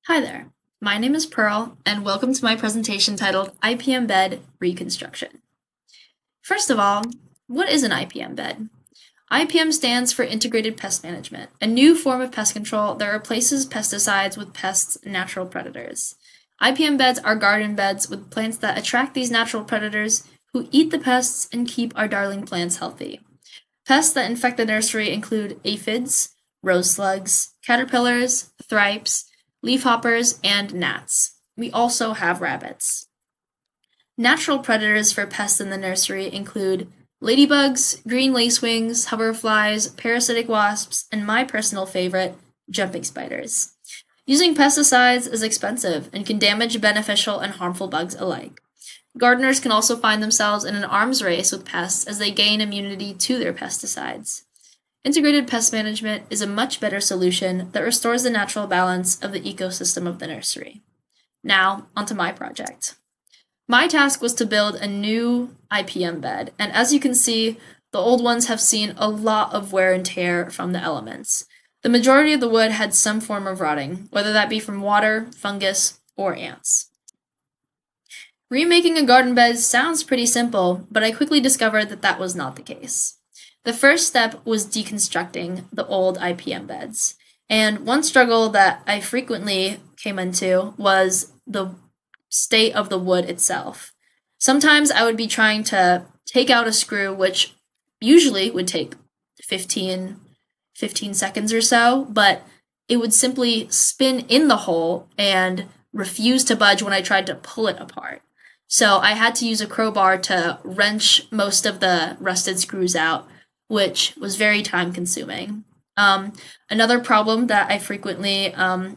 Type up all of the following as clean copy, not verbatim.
Hi there, my name is Pearl, and welcome to my presentation titled IPM Bed Reconstruction. First of all, what is an IPM bed? IPM stands for Integrated Pest Management, a new form of pest control that replaces pesticides with pests' natural predators. IPM beds are garden beds with plants that attract these natural predators who eat the pests and keep our darling plants healthy. Pests that infect the nursery include aphids, rose slugs, caterpillars, thrips, leafhoppers, and gnats. We also have rabbits. Natural predators for pests in the nursery include ladybugs, green lacewings, hoverflies, parasitic wasps, and my personal favorite, jumping spiders. Using pesticides is expensive and can damage beneficial and harmful bugs alike. Gardeners can also find themselves in an arms race with pests as they gain immunity to their pesticides. Integrated pest management is a much better solution that restores the natural balance of the ecosystem of the nursery. Now, onto my project. My task was to build a new IPM bed, and as you can see, the old ones have seen a lot of wear and tear from the elements. The majority of the wood had some form of rotting, whether that be from water, fungus, or ants. Remaking a garden bed sounds pretty simple, but I quickly discovered that that was not the case. The first step was deconstructing the old IPM beds, and one struggle that I frequently came into was the state of the wood itself. Sometimes I would be trying to take out a screw, which usually would take 15 seconds or so, but it would simply spin in the hole and refuse to budge when I tried to pull it apart. So I had to use a crowbar to wrench most of the rusted screws out, which was very time consuming. Another problem that I frequently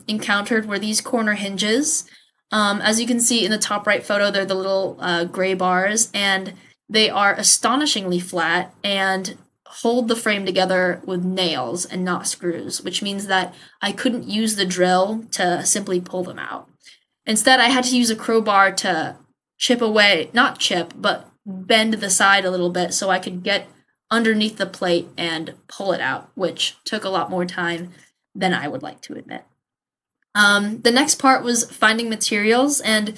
encountered were these corner hinges. As you can see in the top right photo, they're the little gray bars, and they are astonishingly flat and hold the frame together with nails and not screws, which means that I couldn't use the drill to simply pull them out. Instead, I had to use a crowbar to but bend the side a little bit so I could get underneath the plate and pull it out, which took a lot more time than I would like to admit. The next part was finding materials, and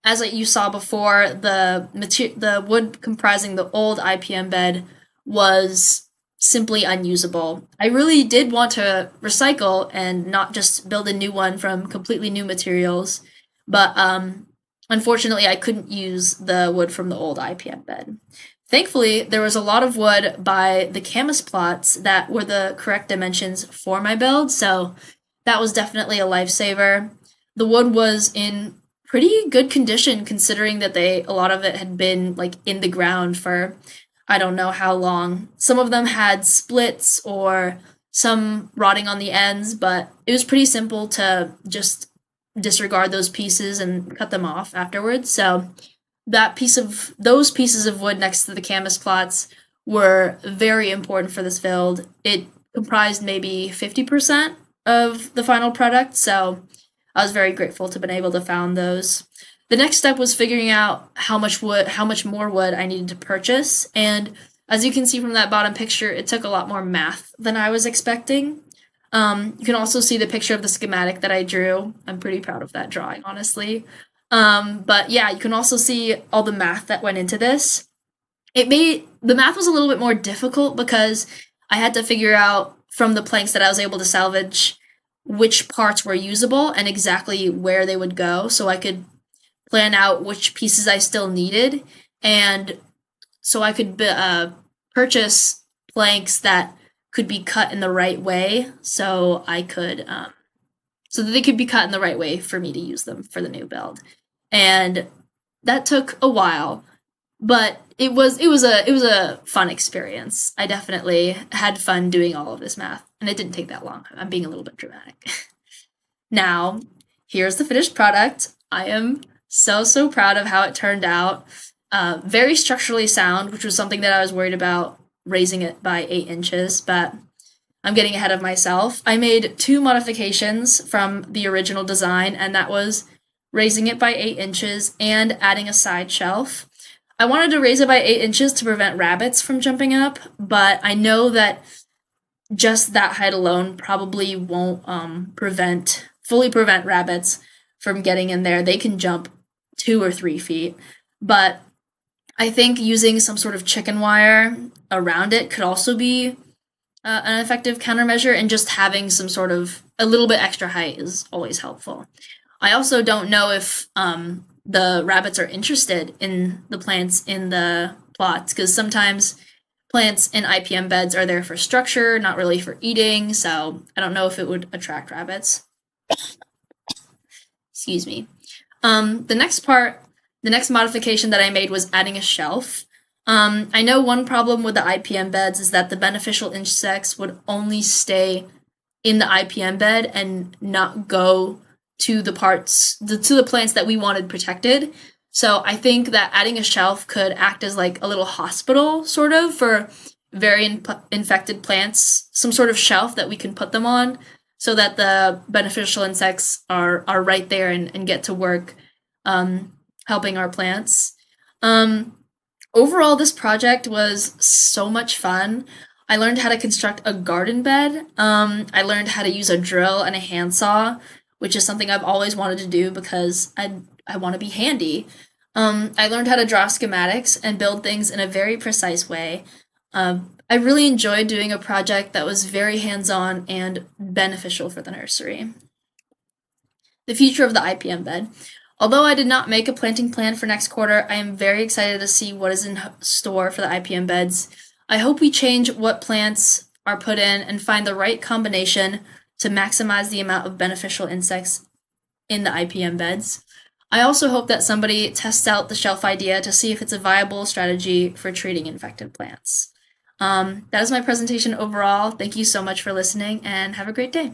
as you saw before, the wood comprising the old IPM bed was simply unusable. I really did want to recycle and not just build a new one from completely new materials, but unfortunately I couldn't use the wood from the old IPM bed. Thankfully, there was a lot of wood by the camas plots that were the correct dimensions for my build, so that was definitely a lifesaver. The wood was in pretty good condition considering that a lot of it had been like in the ground for I don't know how long. Some of them had splits or some rotting on the ends, but it was pretty simple to just disregard those pieces and cut them off afterwards. So those pieces of wood next to the camas plots were very important for this build. It comprised maybe 50% of the final product, so I was very grateful to have been able to found those. The next step was figuring out how much more wood I needed to purchase, and as you can see from that bottom picture, it took a lot more math than I was expecting. You can also see the picture of the schematic that I drew. I'm pretty proud of that drawing, honestly. But yeah, you can also see all the math that went into this. The math was a little bit more difficult because I had to figure out from the planks that I was able to salvage which parts were usable and exactly where they would go so I could plan out which pieces I still needed, and so I could purchase planks that could be cut in the right way so that they could be cut in the right way for me to use them for the new build. And that took a while, but it was a fun experience. I definitely had fun doing all of this math, and it didn't take that long. I'm being a little bit dramatic. Now, here's the finished product. I am so proud of how it turned out. Very structurally sound, which was something that I was worried about raising it by 8 inches, but I'm getting ahead of myself. I made 2 modifications from the original design, and that was raising it by 8 inches and adding a side shelf. I wanted to raise it by 8 inches to prevent rabbits from jumping up, but I know that just that height alone probably won't prevent fully prevent rabbits from getting in there. They can jump 2 or 3 feet, but I think using some sort of chicken wire around it could also be an effective countermeasure, and just having some sort of a little bit extra height is always helpful. I also don't know if the rabbits are interested in the plants in the plots, because sometimes plants in IPM beds are there for structure, not really for eating, so I don't know if it would attract rabbits. Excuse me. The next modification that I made was adding a shelf. I know one problem with the IPM beds is that the beneficial insects would only stay in the IPM bed and not go to the plants that we wanted protected. So I think that adding a shelf could act as like a little hospital, sort of, for very infected plants, some sort of shelf that we can put them on so that the beneficial insects are right there and get to work helping our plants. Overall, this project was so much fun. I learned how to construct a garden bed. I learned how to use a drill and a handsaw, which is something I've always wanted to do because I want to be handy. I learned how to draw schematics and build things in a very precise way. I really enjoyed doing a project that was very hands-on and beneficial for the nursery. The future of the IPM bed. Although I did not make a planting plan for next quarter, I am very excited to see what is in store for the IPM beds. I hope we change what plants are put in and find the right combination to maximize the amount of beneficial insects in the IPM beds. I also hope that somebody tests out the shelf idea to see if it's a viable strategy for treating infected plants. That is my presentation overall. Thank you so much for listening, and have a great day.